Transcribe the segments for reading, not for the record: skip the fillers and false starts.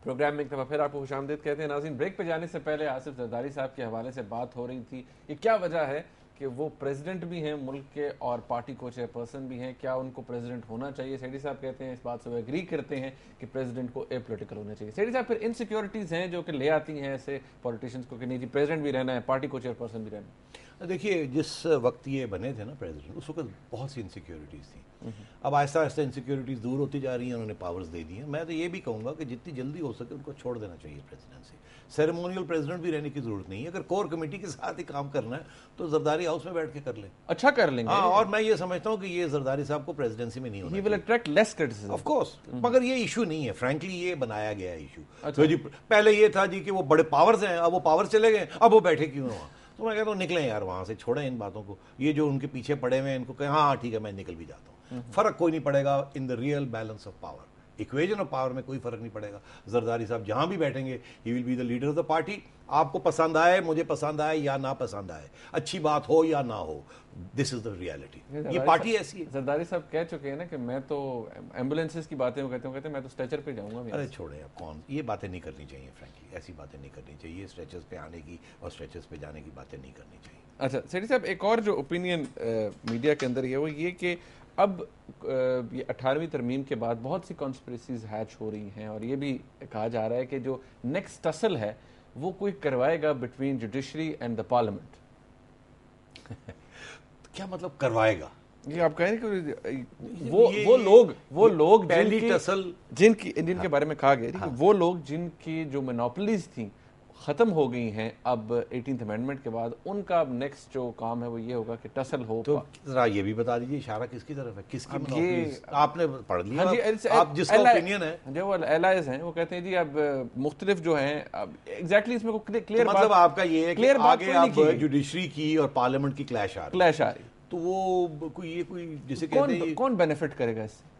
Programme میں ایک دفعہ پھر آپ کو خوش آمدید کہتے ہیں. ناظرین, بریک پہ جانے سے پہلے آصف زرداری صاحب کے حوالے سے بات ہو رہی تھی. یہ کیا وجہ ہے کہ وہ پریزیڈنٹ بھی ہیں ملک کے اور پارٹی کو چیئر پرسن بھی ہیں, کیا ان کو پریزیڈنٹ ہونا چاہیے؟ سیٹھی صاحب کہتے ہیں اس بات سے وہ ایگری کرتے ہیں کہ پریزیڈنٹ کو اے پولیٹیکل ہونا چاہیے. سیٹھی صاحب, پھر انسیکیورٹیز ہیں جو کہ لے آتی ہیں ایسے پولیٹیشینس کو کہ نہیں جی پریزیڈنٹ بھی رہنا ہے, پارٹی کو چیئر پرسن بھی رہنا ہے. دیکھیے, جس وقت یہ بنے تھے نا پریزیڈنٹ, اس وقت بہت سی انسیکیورٹیز تھیں. اب آہستہ آہستہ انسیکیورٹیز دور ہوتی جا رہی ہیں, انہوں نے پاورز دے دی ہیں. میں تو یہ بھی کہوں گا کہ جتنی جلدی ہو سکے ان کو چھوڑ دینا چاہیے پریزیڈنسی. سیریمونیل پریزیڈنٹ بھی رہنے کی ضرورت نہیں ہے. اگر کور کمیٹی کے ساتھ ہی کام کرنا ہے تو زرداری ہاؤس میں بیٹھ کے کر لیں. اچھا کر لیں گے. ہاں, اور میں یہ سمجھتا ہوں کہ یہ زرداری صاحب کو پریزیڈنسی میں نہیں ہونا He will attract less criticism. Of course, مگر یہ ایشو نہیں ہے. فرینکلی یہ بنایا گیا ایشو. تو جی پہلے یہ تھا جی کہ وہ بڑے پاورز ہیں, اب وہ پاور چلے گئے, اب وہ بیٹھے کیوں ہیں وہاں. تو میں کہتا ہوں نکلیں یار وہاں سے, چھوڑیں ان باتوں کو. یہ جو ان کے پیچھے پڑے ہوئے ہیں ان کو کہیں ہاں ٹھیک ہے میں نکل بھی جاتا ہوں. فرق کوئی نہیں پڑے گا in the real balance of power. Equation of power میں کوئی فرق نہیں پڑے گا. زرداری صاحب جہاں بھی بیٹھیں گے he will be the leader of the party. آپ کو پسند آئے, مجھے پسند آئے یا نہ پسند آئے, اچھی بات ہو یا نہ ہو, دس از دا ریالٹی. یہ پارٹی ایسی ہے. زرداری صاحب کہہ چکے ہیں نا کہ میں تو ایمبولینسز کی باتیں کہتے ہیں میں تو اسٹریچر پہ جاؤں گا. ارے چھوڑیں اب, کون یہ باتیں نہیں کرنی چاہیے. فرینکلی ایسی باتیں نہیں کرنی چاہیے. اسٹریچرز پہ آنے کی اور اسٹریچرز پہ جانے کی باتیں نہیں کرنی چاہیے. اچھا سیٹھی صاحب, ایک اور جو اوپینین میڈیا کے اندر یہ وہ یہ کہ اب یہ 18ویں ترمیم کے بعد بہت سی کانسپریسیز ہیچ ہو رہی ہیں, اور یہ بھی کہا جا رہا ہے کہ جو نیکسٹ ٹسل ہے وہ کوئی کروائے گا between judiciary and the parliament. کیا مطلب کروائے گا؟ یہ آپ کہیں کہ وہ لوگ جن کے بارے میں کہا گیا وہ لوگ جن کی جو مونوپلیز تھیں ختم ہو گئی ہیں اب 18th امینڈمنٹ کے بعد, ان کا اب نیکسٹ جو کام ہے وہ یہ ہوگا کہ ٹسل ہو. تو ذرا یہ بھی بتا دیجیے اشارہ کس کی طرف ہے, کس کی مونوپلیز؟ آپ نے پڑھ لیا, آپ جس کا اوپینین ہے جو الائز ہیں وہ کہتے ہیں جی اب مختلف جو ہیں ایگزیکٹلی اس میں کوئی کلیئر مطلب آپ کا یہ ہے کہ آگے اب جوڈیشری کی اور پارلیمنٹ کی کلیش آ رہی. تو وہ کوئی جسے کہتے ہیں کون بینیفٹ کرے گا اس سے؟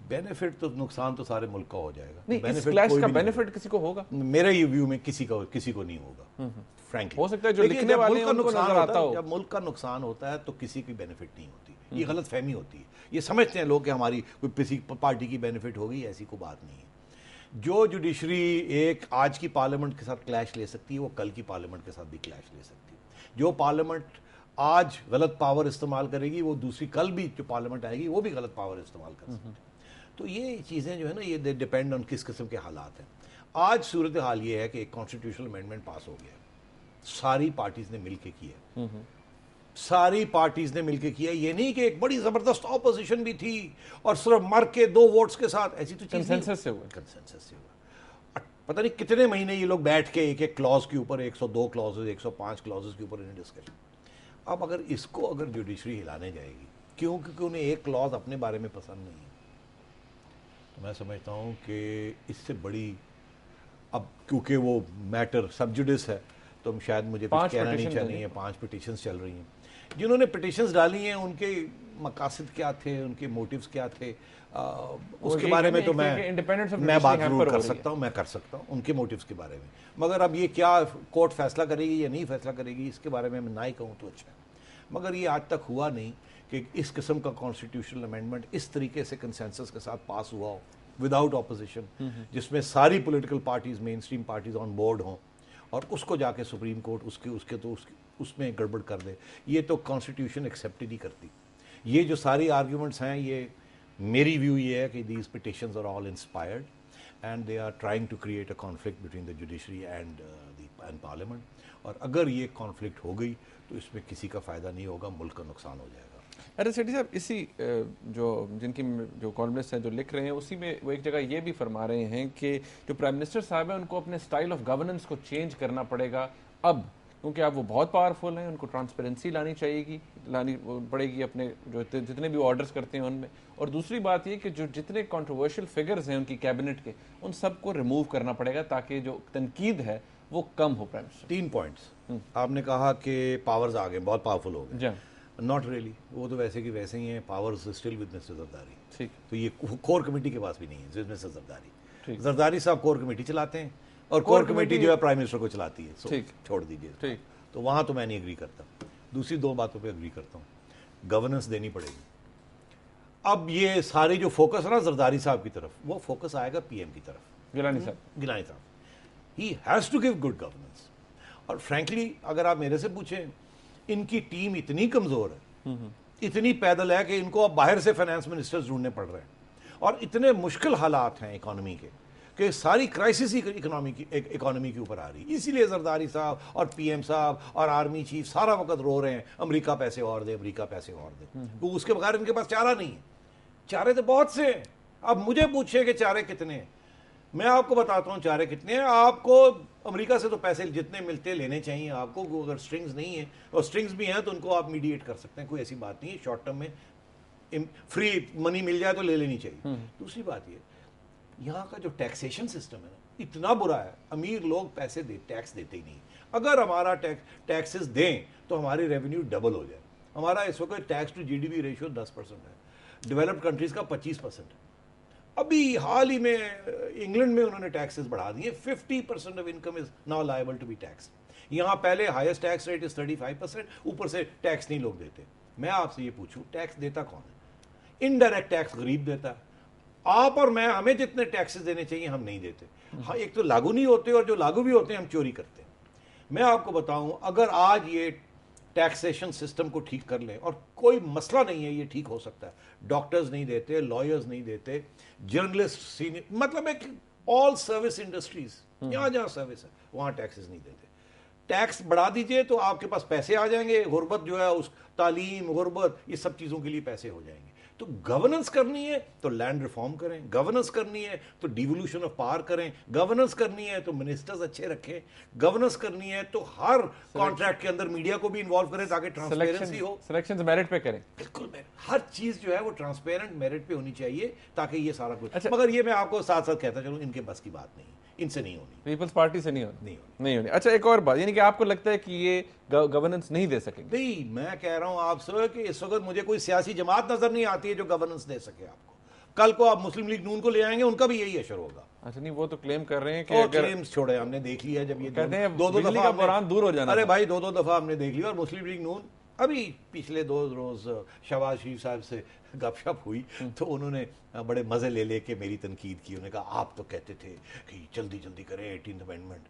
بینیفٹ تو نقصان تو سارے ملک کا ہو جائے گا. نہیں, اس کلیش کا بینیفٹ کسی کو ہوگا؟ میرے یہ ویو میں کسی کو نہیں ہوگا. فرینکلی ہو سکتا ہے جو لکھنے والے ہیں ان کو نظر آتا ہو. جب ملک کا نقصان ہوتا ہے تو کسی کی بینیفٹ نہیں ہوتی. یہ غلط فہمی ہوتی ہے. یہ سمجھتے ہیں لوگ کہ ہماری کوئی کسی پارٹی کی بینیفٹ ہوگی, ایسی کوئی بات نہیں ہے. جو جوڈیشری ایک آج کی پارلیمنٹ کے ساتھ کلیش لے سکتی ہے وہ کل کی پارلیمنٹ کے ساتھ بھی کلیش لے سکتی ہے. جو پارلیمنٹ آج غلط پاور استعمال کرے گی وہ دوسری کل بھی جو پارلیمنٹ آئے گی وہ بھی غلط پاور استعمال کر سکتی ہے. تو یہ چیزیں جو ہے نا یہ ڈیپینڈ آن کس قسم کے حالات ہیں. آج صورتحال یہ ہے کہ ایک کانسٹیٹیوشنل امینڈمنٹ پاس ہو گیا, ساری پارٹیز نے مل کے کیا. ساری پارٹیز نے مل کے کیا. یہ نہیں کہ ایک بڑی زبردست اپوزیشن بھی تھی اور صرف مر کے 2 ووٹس کے ساتھ, ایسی تو چیز کنسنسس سے ہوا. پتہ نہیں کتنے مہینے یہ لوگ بیٹھ کے ایک کلاز کے اوپر 102 کلازز 105 کلازز کے اوپر انہیں ڈسکشن. اب اگر جوڈیشری ہلانے جائے گی کیونکہ انہیں ایک کلاز اپنے بارے میں پسند نہیں ہے, تو میں سمجھتا ہوں کہ اس سے بڑی, اب کیونکہ وہ میٹر سب جوڈس ہے تو شاید مجھے کچھ کہنا نہیں چاہیے. 5 پٹیشنز چل رہی ہیں. جنہوں نے پٹیشنز ڈالی ہیں ان کے مقاصد کیا تھے, ان کے موٹیوز کیا تھے, اس کے بارے میں تو میں بات ضرور کر سکتا ہوں ان کے موٹیوز کے بارے میں. مگر اب یہ کیا کورٹ فیصلہ کرے گی یا نہیں فیصلہ کرے گی اس کے بارے میں نہ ہی کہوں تو اچھا ہے. مگر یہ آج تک ہوا نہیں کہ اس قسم کا کانسٹیٹیوشنل امینڈمنٹ اس طریقے سے کنسنسس کے ساتھ پاس ہوا ہو وداؤٹ اپوزیشن, جس میں ساری political parties mainstream parties on board ہوں, اور اس کو جا کے سپریم کورٹ اس میں گڑبڑ کر دے. یہ تو کانسٹیٹیوشن ایکسیپٹ ہی نہیں کرتی. یہ جو ساری آرگیومنٹس ہیں, یہ میری ویو یہ ہے کہ these petitions are all inspired and they are trying to create a conflict between the judiciary and parliament. اور اگر یہ کانفلکٹ ہو گئی تو اس میں کسی کا فائدہ نہیں ہوگا, ملک کا نقصان ہو جائے گا. ارے سیٹھی صاحب, اسی جن کی جو کالمنسٹ ہیں جو لکھ رہے ہیں اسی میں وہ ایک جگہ یہ بھی فرما رہے ہیں کہ جو پرائم منسٹر صاحب ہیں ان کو اپنے سٹائل آف گورننس کو چینج کرنا پڑے گا اب, کیونکہ اب وہ بہت پاورفل ہیں, ان کو ٹرانسپیرنسی لانی پڑے گی اپنے جو جتنے بھی آرڈرز کرتے ہیں ان میں. اور دوسری بات یہ کہ جو جتنے کنٹروورشل فگرز ہیں ان کی کیبنٹ کے, ان سب کو ریموو کرنا پڑے گا تاکہ جو تنقید ہے وہ کم ہو. پرائم منسٹر 3 پوائنٹس آپ نے کہا کہ پاورز آ گئے, بہت پاورفل ہو گئے. ناٹ ریئلی, وہ تو ویسے کی ویسے ہی ہیں. Powers still with mister Zardari. تو یہ کور کمیٹی کے پاس بھی نہیں ہے, مسٹر زرداری. زرداری صاحب کور کمیٹی چلاتے ہیں اور کور کمیٹی جو ہے پرائم منسٹر کو چلاتی ہے. چھوڑ دیجیے, تو وہاں تو میں نہیں ایگری کرتا. دوسری 2 باتوں پہ ایگری کرتا ہوں. گورننس دینی پڑے گی. اب یہ سارے جو فوکس ہے نا زرداری صاحب کی طرف, وہ فوکس آئے گا پی ایم کی طرف. گیلانی صاحب ہی has to give good governance. اور فرینکلی اگر آپ میرے سے پوچھیں, ان کی ٹیم اتنی کمزور ہے, اتنی پیدل ہے کہ ان کو اب باہر سے فائنانس منسٹرز ڈھونڈنے پڑ رہے ہیں, اور اتنے مشکل حالات ہیں اکانومی کے کہ ساری کرائسس ہی اکانومی کے اوپر آ رہی ہے. اسی لیے زرداری صاحب اور پی ایم صاحب اور آرمی چیف سارا وقت رو رہے ہیں امریکہ پیسے اور دے, امریکہ پیسے اور دے. تو اس کے بغیر ان کے پاس چارہ نہیں ہے. چارے تو بہت سے ہیں. اب مجھے پوچھے کہ چارے کتنے ہیں, میں آپ کو بتاتا ہوں چارے کتنے ہیں. آپ کو امریکہ سے تو پیسے جتنے ملتے لینے چاہیے آپ کو. اگر سٹرنگز نہیں ہیں, اور سٹرنگز بھی ہیں تو ان کو آپ میڈیٹ کر سکتے ہیں, کوئی ایسی بات نہیں ہے. شارٹ ٹرم میں فری منی مل جائے تو لے لینی چاہیے. دوسری بات یہ, یہاں کا جو ٹیکسیشن سسٹم ہے نا اتنا برا ہے. امیر لوگ پیسے ٹیکس دیتے ہی نہیں. اگر ہمارا ٹیکسز دیں تو ہماری ریونیو ڈبل ہو جائے. ہمارا اس وقت tax to G D P ratio 10% ہے, ڈیولپڈ کنٹریز کا 25% ہے. ابھی حال ہی میں انگلینڈ میں انہوں نے ٹیکسز بڑھا دیے. 50% of income is now liable to be tax. یہاں پہلے ہائیسٹ ٹیکس ریٹ از 35%, اوپر سے ٹیکس نہیں لوگ دیتے. میں آپ سے یہ پوچھوں ٹیکس دیتا کون ہے؟ انڈائریکٹ ٹیکس غریب دیتا ہے. آپ اور میں, ہمیں جتنے ٹیکسز دینے چاہیے ہم نہیں دیتے. ہاں, ایک تو لاگو نہیں ہوتے, اور جو لاگو بھی ہوتے ہیں ہم چوری کرتے ہیں. میں آپ کو بتاؤں, اگر آج یہ ٹیکسیشن سسٹم کو ٹھیک کر لیں, اور کوئی مسئلہ نہیں ہے, یہ ٹھیک ہو سکتا ہے. ڈاکٹرز نہیں دیتے, لائرز نہیں دیتے, جرنلسٹ مطلب ایک آل سروس انڈسٹریز, جہاں سروس ہے وہاں ٹیکسز نہیں دیتے. ٹیکس بڑھا دیجئے تو آپ کے پاس پیسے آ جائیں گے. غربت جو ہے, اس تعلیم, غربت, یہ سب چیزوں کے لیے پیسے ہو جائیں گے. تو گورننس کرنی ہے تو لینڈ ریفارم کریں, گورننس کرنی ہے تو ڈیولوشن آف پاور کریں, گورننس کرنی ہے تو منسٹرز اچھے رکھیں, گورننس کرنی ہے تو ہر کانٹریکٹ کے اندر میڈیا کو بھی انوالو کریں تاکہ ٹرانسپیرنسی ہو. سلیکشن میرٹ پہ کریں. بالکل, ہر چیز جو ہے وہ ٹرانسپیرنٹ میرٹ پہ ہونی چاہیے تاکہ یہ سارا کچھ. مگر یہ میں آپ کو ساتھ ساتھ کہتا چلوں, ان کے بس کی بات نہیں, ان سے نہیں ہونی, پیپلز پارٹی سے نہیں ہونی. اچھا, ایک اور بات, یعنی کہ آپ کو لگتا ہے کہ یہ گورننس نہیں دے سکیں گے؟ نہیں, میں کہہ رہا ہوں آپ سے کہ اس وقت مجھے کوئی سیاسی جماعت نظر نہیں آتی ہے جو گورننس دے سکے آپ کو. کل کو آپ مسلم لیگ نون کو لے آئیں گے, ان کا بھی یہی اشر ہوگا. اچھا, نہیں وہ تو کلیم کر رہے ہیں کہ کلیمز چھوڑے, ہم نے دیکھ لیا جب یہ کہتے ہیں دو بجلی کا بحران دور ہو جانا. ارے بھائی, دو دفعہ ہم نے دیکھ لیا. اور مسلم لیگ نون ابھی پچھلے 2 روز شہباز شریف صاحب سے گپ شپ ہوئی تو انہوں نے بڑے مزے لے کے میری تنقید کی. انہوں نے کہا آپ تو کہتے تھے کہ جلدی کریں 18th امینڈمنٹ,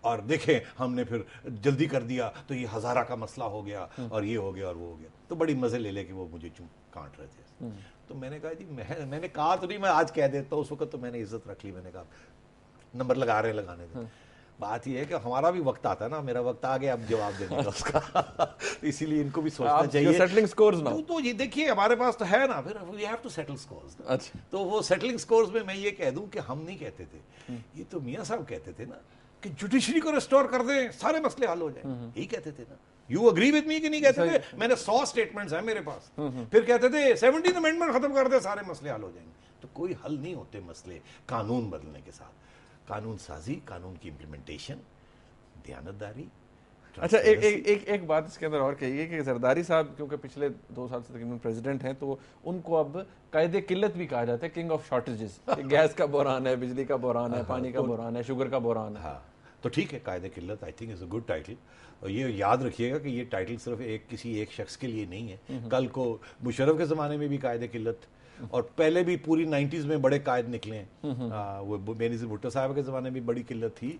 اور دیکھیں ہم نے پھر جلدی کر دیا تو یہ ہزارہ کا مسئلہ ہو گیا, اور یہ ہو گیا اور وہ ہو گیا. تو بڑی مزے لے کے وہ مجھے کانٹ رہے تھے. تو میں نے کہا جی, میں نے کہا تو نہیں, میں آج کہہ دیتا ہوں. اس وقت تو میں نے عزت رکھ لی, میں نے کہا نمبر لگا رہے ہیں, لگانے دیں. بات یہ ہے کہ ہمارا بھی وقت آتا ہے نا, میرا وقت آ گیا اب جواب دینے کا اس کا. اسی لیے ان کو بھی سوچنا چاہیے. سیٹلنگ سکورز نا, تو یہ دیکھیے ہمارے پاس تو ہے نا, پھر we have to settle scores. تو وہ سیٹلنگ سکورز میں یہ کہہ دوں کہ ہم نہیں کہتے تھے, یہ تو میاں صاحب کہتے تھے نا کہ جوڈیشری کو ریسٹور کر دیں, سارے مسئلے حل ہو جائیں. یہی کہتے تھے نا. یو اگری وتھ می کہ نہیں کہتے تھے؟ میں نے 100 اسٹیٹمنٹس ہیں میرے پاس. پھر کہتے تھے 17th امینڈمنٹ ختم کر دے, سارے مسئلے حل ہو جائیں گے. تو کوئی حل نہیں ہوتے مسئلے قانون بدلنے کے ساتھ. قانون سازی, قانون کی امپلیمنٹیشن, دیانتداری. اچھا, ایک بات اس کے اندر اور کہیے کہ زرداری صاحب کیونکہ پچھلے 2 سال سے تقریباً پریزیڈنٹ ہیں, تو ان کو اب قائد قلت بھی کہا جاتا ہے, کنگ آف شارٹیجز. گیس کا بحران ہے, بجلی کا بحران ہے, پانی کا بحران ہے, شوگر کا بحران ہے. ہاں, تو ٹھیک ہے, قائد قلت I think is a good title. اور یہ یاد رکھیے گا کہ یہ ٹائٹل صرف کسی ایک شخص کے لیے نہیں ہے. کل کو مشرف کے زمانے میں بھی قائد قلت, اور پہلے بھی پوری 90s میں بڑے قائد نکلے ہیں. وہ بینظیر بھٹو صاحب کے زمانے میں بڑی قلت تھی,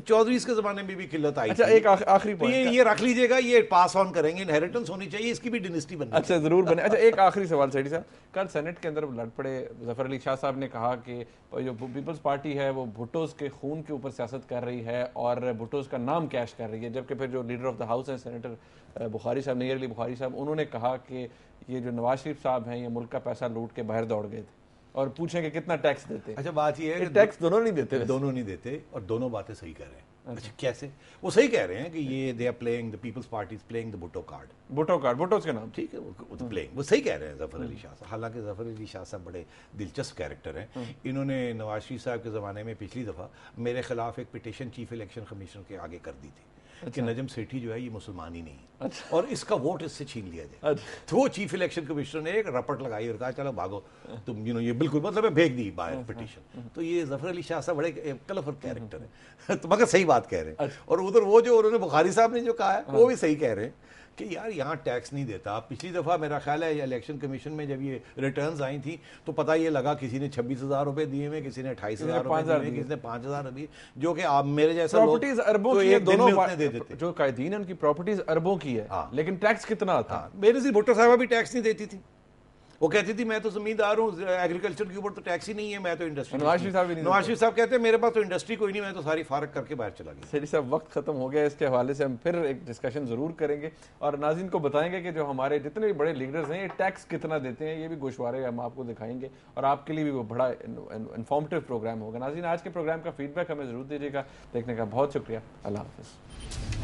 چودھریز کے زمانے میں بھی قلت آئی. اچھا, ایک آخری پوائنٹ یہ رکھ لیجئے گا, یہ پاس آن کریں گے, انہیریٹنس ہونی چاہیے, اس کی بھی ڈینسٹی بننی. اچھا, ضرور بنے. اچھا, ایک آخری سوال سیٹھی صاحب, کل سینٹ کے اندر لڑ پڑے. ظفر علی شاہ صاحب نے کہا کہ جو پیپلز پارٹی ہے وہ بھٹوز کے خون کے اوپر سیاست کر رہی ہے اور بھٹوز کا نام کیش کر رہی ہے, جبکہ پھر جو لیڈر آف دا ہاؤس ہیں سینیٹر بخاری صاحب, نیئر علی بخاری صاحب, انہوں نے کہا کہ یہ جو نواز شریف صاحب ہیں یہ ملک کا پیسہ لوٹ کے باہر دوڑ گئے تھے, اور پوچھیں کہ کتنا ٹیکس دیتے. اچھا, بات یہ ہے کہ ٹیکس دونوں نہیں دیتے. دونوں نہیں دیتے, اور دونوں باتیں صحیح کہہ رہے ہیں. اچھا, کیسے؟ وہ صحیح کہہ رہے ہیں کہ یہ they are playing, the Peoples Party is playing the Bhutto card. Bhuttos کے نام, ٹھیک ہے, وہ پلئنگ, وہ صحیح کہہ رہے ہیں ظفر علی شاہ صاحب. حالانکہ ظفر علی شاہ صاحب بڑے دلچسپ کیریکٹر ہیں. انہوں نے نواز شریف صاحب کے زمانے میں پچھلی دفعہ میرے خلاف ایک پٹیشن چیف الیکشن کمیشن کے آگے کر دی تھی کہ نجم سیٹھی جو ہے یہ مسلمان ہی نہیں, اور اس کا ووٹ اس سے چھین لیا جائے. تو وہ چیف الیکشن کمشنر نے ایک رپٹ لگائی اور کہا چلو بھاگو تم, یہ بالکل مطلب ہے بھیج دی باہر پٹیشن. تو یہ ظفر علی شاہ صاحب بڑے کلرفل کیریکٹر ہیں, تو مگر صحیح بات کہہ رہے ہیں. اور ادھر وہ جو انہوں نے بخاری صاحب نے جو کہا ہے وہ بھی صحیح کہہ رہے ہیں کہ یار یہاں ٹیکس نہیں دیتا. پچھلی دفعہ میرا خیال ہے الیکشن کمیشن میں جب یہ ریٹرنز آئی تھیں تو پتہ یہ لگا کسی نے 26,000 روپے دیے ہوئے, کسی نے 28,000 روپے دیے ہوئے, کسی نے 5,000 روپے, جو کہ آپ میرے جیسا پراپرٹیز اربوں کی ہے, دونوں دونوں جو قائدین ہیں ان کی پراپرٹیز اربوں کی ہے, لیکن ٹیکس کتنا آتا ہے؟ میرے سے بھٹو صاحبہ بھی ٹیکس نہیں دیتی تھی, وہ کہتی تھی میں تو زمیندار ہوں, ایگریکلچر کے اوپر تو ٹیکس ہی نہیں ہے, میں تو انڈسٹری. نواز شریف صاحب بھی نہیں, نواز شریف صاحب کہتے ہیں میرے پاس تو انڈسٹری کوئی نہیں, میں تو ساری فارغ کر کے باہر چلا گیا. سیدھی صاحب وقت ختم ہو گیا, اس کے حوالے سے ہم پھر ایک ڈسکشن ضرور کریں گے اور ناظرین کو بتائیں گے کہ جو ہمارے جتنے بھی بڑے لیڈرز ہیں یہ ٹیکس کتنا دیتے ہیں, یہ بھی گوشوارے ہم آپ کو دکھائیں گے اور آپ کے لیے بھی وہ بڑا انفارمیٹیو پروگرام ہوگا. ناظرین آج کے پروگرام کا فیڈ بیک ہمیں ضرور دیجیے گا. دیکھنے کا بہت شکریہ. اللہ حافظ.